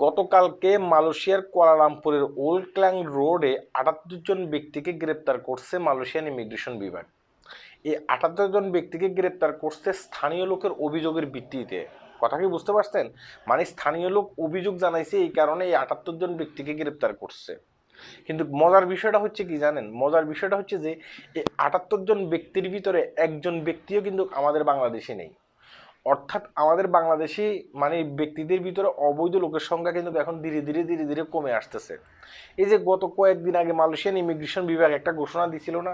গতকালকে মালয়েশিয়ার কুয়ালালামপুরের ওল্ড ক্ল্যাং রোডে ৭৮ জন ব্যক্তিকে গ্রেপ্তার করছে মালয়েশিয়ান ইমিগ্রেশন বিভাগ। এই ৭৮ জন ব্যক্তিকে গ্রেপ্তার করছে স্থানীয় লোকের অভিযোগের ভিত্তিতে। কথা কি বুঝতে পারছেন? মানে স্থানীয় লোক অভিযোগ জানাইছে, এই কারণে এই ৭৮ জন ব্যক্তিকে গ্রেপ্তার করছে। কিন্তু মজার বিষয়টা হচ্ছে কি জানেন? মজার বিষয়টা হচ্ছে যে এই ৭৮ জন ব্যক্তির ভিতরে একজন ব্যক্তিও কিন্তু আমাদের বাংলাদেশে নেই। অর্থাৎ আমাদের বাংলাদেশি মানে ব্যক্তিদের ভিতরে অবৈধ লোকের সংখ্যা কিন্তু এখন ধীরে ধীরে কমে আসতেছে। এই যে গত কয়েকদিন আগে মালয়েশিয়ান ইমিগ্রেশন বিভাগ একটা ঘোষণা দিছিল না,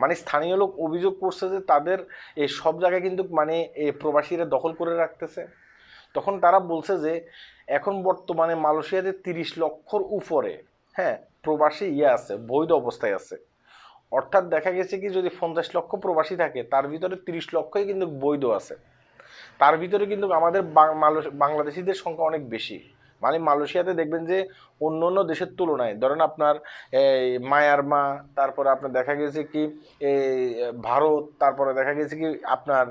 মানে স্থানীয় লোক অভিযোগ করছে যে তাদের এই সব জায়গায় কিন্তু মানে এই প্রবাসীরা দখল করে রাখতেছে। তখন তারা বলছে যে এখন বর্তমানে মালয়েশিয়াতে ৩০ লক্ষর উপরে হ্যাঁ প্রবাসী আছে, বৈধ অবস্থায় আছে। অর্থাৎ দেখা গেছে কি যদি ৫০ লক্ষ প্রবাসী থাকে তার ভিতরে ৩০ লক্ষই কিন্তু বৈধ আছে। তার ভিতরে কিন্তু আমাদের বাংলাদেশিদের সংখ্যা অনেক বেশি। মানে মালয়েশিয়াতে দেখবেন যে অন্য অন্য দেশের তুলনায় ধরেন আপনার এই মায়ানমার, তারপরে আপনার দেখা গেছে কি এই ভারত, তারপরে দেখা গেছে কি আপনার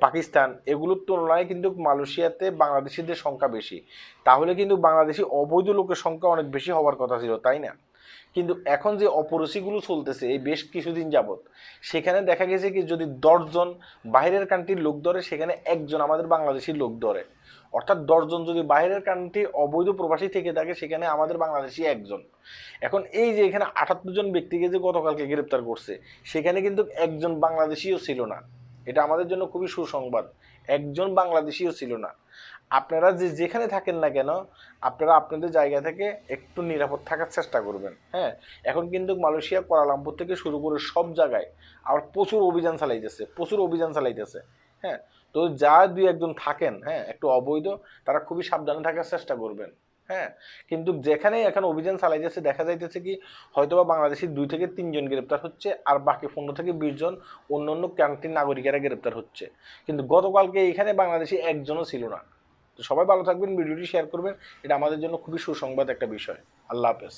পাকিস্তান, এগুলোর তুলনায় কিন্তু মালয়েশিয়াতে বাংলাদেশিদের সংখ্যা বেশি। তাহলে কিন্তু বাংলাদেশি অবৈধ লোকের সংখ্যা অনেক বেশি হওয়ার কথা ছিল, তাই না? কিন্তু এখন যে অপরসিগুলো চলতেছে এই বেশ কিছুদিন যাবৎ, সেখানে দেখা গেছে কি যদি ১০ জন বাইরের কান্ট্রির লোক ধরে সেখানে একজন আমাদের বাংলাদেশির লোক ধরে। অর্থাৎ ১০ জন যদি বাইরের কান্ট্রি অবৈধ প্রবাসী থেকে থাকে সেখানে আমাদের বাংলাদেশি একজন। এখন এই যে এখানে ৭৮ জন ব্যক্তিকে যে গতকালকে গ্রেপ্তার করছে সেখানে কিন্তু একজন বাংলাদেশিও ছিল না। এটা আমাদের জন্য খুবই সুসংবাদ। একজন বাংলাদেশিও ছিল না। আপনারা যেখানে থাকেন না কেন আপনারা আপনাদের জায়গা থেকে একটু নিরাপদ থাকার চেষ্টা করবেন। হ্যাঁ, এখন কিন্তু মালয়েশিয়া কুয়ালালামপুর থেকে শুরু করে সব জায়গায় আবার প্রচুর অভিযান চালাইতেছে। হ্যাঁ, তো যা দুই একজন থাকেন হ্যাঁ একটু অবৈধ, তারা খুবই সাবধানে থাকার চেষ্টা করবেন। হ্যাঁ, কিন্তু যেখানেই এখন অভিযান চালাইতেছে দেখা যাইতেছে কি হয়তোবা বাংলাদেশি ২ থেকে ৩ জন গ্রেপ্তার হচ্ছে আর বাকি ১৫ থেকে ২০ জন অন্য অন্য কান্ট্রির নাগরিকেরা গ্রেপ্তার হচ্ছে। কিন্তু গতকালকে এখানে বাংলাদেশি একজনও ছিল না। তো সবাই ভালো থাকবেন, ভিডিওটি শেয়ার করবেন, এটা আমাদের জন্য খুবই সুসংবাদ একটা বিষয়। আল্লাহ হাফেজ।